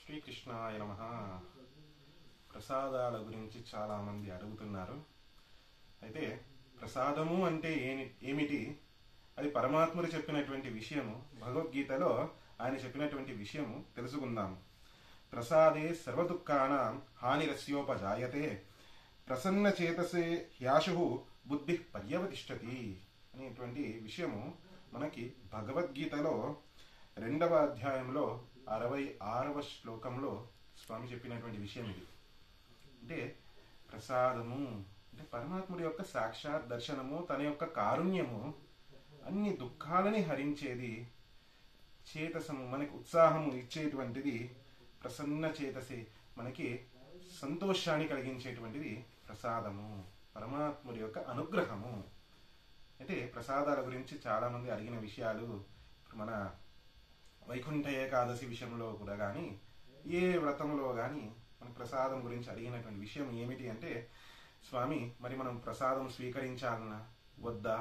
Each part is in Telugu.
శ్రీకృష్ణాయ నమః. ప్రసాదాల గురించి చాలామంది అడుగుతున్నారు. అయితే ప్రసాదము అంటే ఏమిటి, అది పరమాత్ముడు చెప్పినటువంటి విషయము, భగవద్గీతలో ఆయన చెప్పినటువంటి విషయము తెలుసుకుందాము. ప్రసాదే సర్వదుఃఖానాం హానిరస్యోపజాయతే ప్రసన్న చేతసే హ్యాశు బుద్ధి పర్యవతిష్టతి అనేటువంటి విషయము మనకి భగవద్గీతలో 2వ అధ్యాయంలో 66వ శ్లోకంలో స్వామి చెప్పినటువంటి విషయం ఇది. అంటే ప్రసాదము అంటే పరమాత్ముడి యొక్క సాక్షాత్ దర్శనము, తన యొక్క కారుణ్యము, అన్ని దుఃఖాలని హరించేది, చేతసము మనకి ఉత్సాహము ఇచ్చేటువంటిది, ప్రసన్న చేతసే మనకి సంతోషాన్ని కలిగించేటువంటిది ప్రసాదము, పరమాత్ముడి యొక్క అనుగ్రహము. అయితే ప్రసాదాల గురించి చాలామంది అడిగిన విషయాలు మన వైకుంఠ ఏకాదశి విషయంలో కూడా కానీ, ఏ వ్రతంలో కానీ మన ప్రసాదం గురించి అడిగినటువంటి విషయం ఏమిటి అంటే, స్వామి మరి మనం ప్రసాదం స్వీకరించాలన్నా వద్దా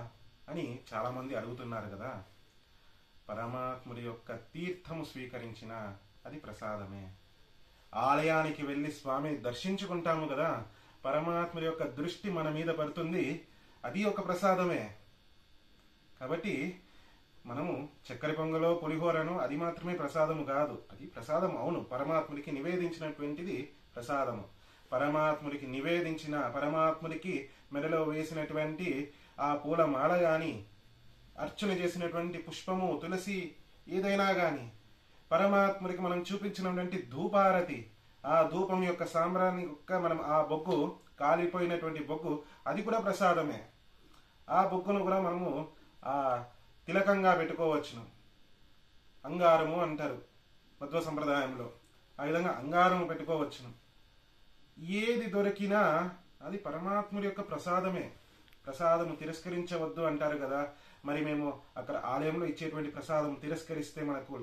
అని చాలామంది అడుగుతున్నారు కదా. పరమాత్ముడి యొక్క తీర్థము స్వీకరించిన అది ప్రసాదమే. ఆలయానికి వెళ్ళి స్వామిని దర్శించుకుంటాము కదా, పరమాత్ముడి యొక్క దృష్టి మన మీద పడుతుంది, అది ఒక ప్రసాదమే. కాబట్టి మనము చక్కెర పొంగలో పులిహోరను అది మాత్రమే ప్రసాదము కాదు, అది ప్రసాదం అవును, పరమాత్ముడికి నివేదించినటువంటిది ప్రసాదము. పరమాత్ముడికి నివేదించిన, పరమాత్ముడికి మెడలో వేసినటువంటి ఆ పూల మాల గాని, అర్చన చేసినటువంటి పుష్పము, తులసి ఏదైనా గాని, పరమాత్ముడికి మనం చూపించినటువంటి ధూపారతి, ఆ ధూపం యొక్క సాంబ్రాన్ని యొక్క మనం ఆ బొగ్గు, కాలిపోయినటువంటి బొగ్గు, అది కూడా ప్రసాదమే. ఆ బొగ్గును కూడా మనము ఆ తిలకంగా పెట్టుకోవచ్చును. అంగారము అంటారు మధ్వ సంప్రదాయంలో, ఆ విధంగా అంగారము పెట్టుకోవచ్చును. ఏది దొరికినా అది పరమాత్ముడి యొక్క ప్రసాదమే. ప్రసాదము తిరస్కరించవద్దు అంటారు కదా. మరి మేము అక్కడ ఆలయంలో ఇచ్చేటువంటి ప్రసాదం తిరస్కరిస్తే మనకు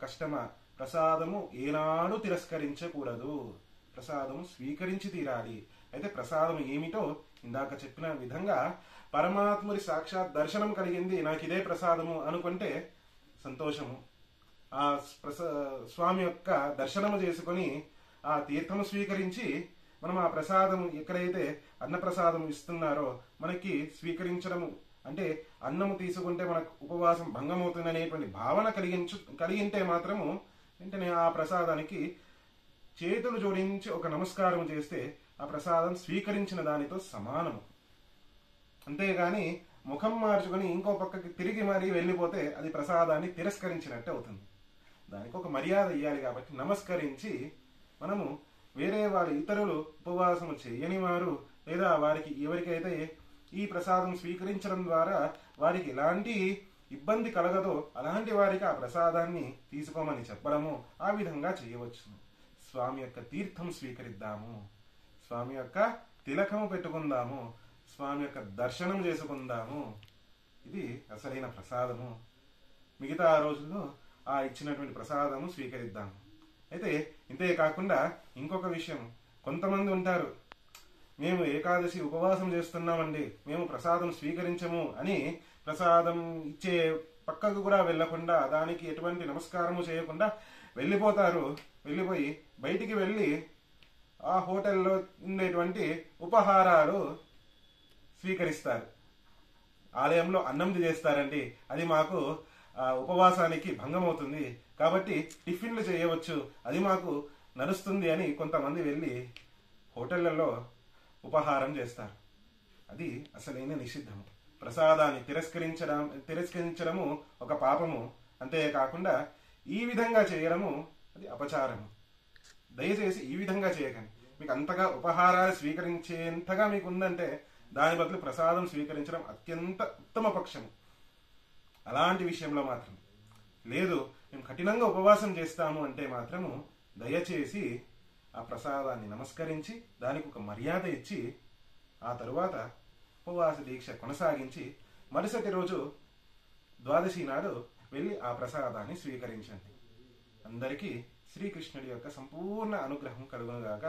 కష్టమా? ప్రసాదము ఏనాడు తిరస్కరించకూడదు, ప్రసాదము స్వీకరించి తీరాలి. అయితే ప్రసాదం ఏమిటో ఇందాక చెప్పిన విధంగా పరమాత్ముడి సాక్షాత్ దర్శనం కలిగింది, నాకు ఇదే ప్రసాదము అనుకుంటే సంతోషము. ఆ స్వామి యొక్క దర్శనము చేసుకొని ఆ తీర్థము స్వీకరించి మనం ఆ ప్రసాదం ఎక్కడైతే అన్నప్రసాదం ఇస్తున్నారో మనకి స్వీకరించడము, అంటే అన్నము తీసుకుంటే మనకు ఉపవాసం భంగమవుతుంది అనేటువంటి భావన కలిగింటే మాత్రము వెంటనే ఆ ప్రసాదానికి చేతులు జోడించి ఒక నమస్కారం చేస్తే ఆ ప్రసాదం స్వీకరించిన దానితో సమానము. అంతేగాని ముఖం మార్చుకొని ఇంకో పక్కకి తిరిగి మరీ వెళ్ళిపోతే అది ప్రసాదాన్ని తిరస్కరించినట్టు అవుతుంది. దానికి ఒక మర్యాద ఇవ్వాలి. కాబట్టి నమస్కరించి మనము వేరే వారు, ఇతరులు ఉపవాసము చేయని వారు, లేదా వారికి ఎవరికైతే ఈ ప్రసాదం స్వీకరించడం ద్వారా వారికి ఎలాంటి ఇబ్బంది కలగదో అలాంటి వారికి ఆ ప్రసాదాన్ని తీసుకోమని చెప్పడము, ఆ విధంగా చేయవచ్చు. స్వామి యొక్క తీర్థం స్వీకరిద్దాము, స్వామి యొక్క తిలకము పెట్టుకుందాము, స్వామి యొక్క దర్శనం చేసుకుందాము. ఇది అసలైన ప్రసాదము. మిగతా రోజుల్లో ఆ ఇచ్చినటువంటి ప్రసాదము స్వీకరిద్దాము. అయితే ఇంతే కాకుండా ఇంకొక విషయం, కొంతమంది ఉంటారు, మేము ఏకాదశి ఉపవాసం చేస్తున్నామండి, మేము ప్రసాదం స్వీకరించము అని ప్రసాదం ఇచ్చే పక్కకు కూడా వెళ్లకుండా, దానికి ఎటువంటి నమస్కారము చేయకుండా వెళ్ళిపోతారు. వెళ్ళిపోయి బయటికి వెళ్ళి ఆ హోటల్లో ఉండేటువంటి ఉపహారాలు స్వీకరిస్తారు. ఆలయంలో అన్నం చేస్తారండి, అది మాకు ఉపవాసానికి భంగం అవుతుంది కాబట్టి టిఫిన్లు చేయవచ్చు, అది మాకు నడుస్తుంది అని కొంతమంది వెళ్ళి హోటళ్లలో ఉపహారం చేస్తారు. అది అసలైన నిషిద్ధము. ప్రసాదాన్ని తిరస్కరించడము ఒక పాపము. అంతేకాకుండా ఈ విధంగా చేయడము అది అపచారము. దయచేసి ఈ విధంగా చేయకండి. మీకు అంతగా ఉపహారాలు స్వీకరించేంతగా మీకు ఉందంటే దాని బదులు ప్రసాదం స్వీకరించడం అత్యంత ఉత్తమ పక్షము. అలాంటి విషయంలో మాత్రం లేదు, మేము కఠినంగా ఉపవాసం చేస్తాము అంటే మాత్రము దయచేసి ఆ ప్రసాదాన్ని నమస్కరించి దానికి ఒక మర్యాద ఇచ్చి ఆ తరువాత ఉపవాస దీక్ష కొనసాగించి మరుసటి రోజు ద్వాదశి నాడు వెళ్ళి ఆ ప్రసాదాన్ని స్వీకరించండి. అందరికీ శ్రీకృష్ణుడి యొక్క సంపూర్ణ అనుగ్రహం కలుగునుగాక.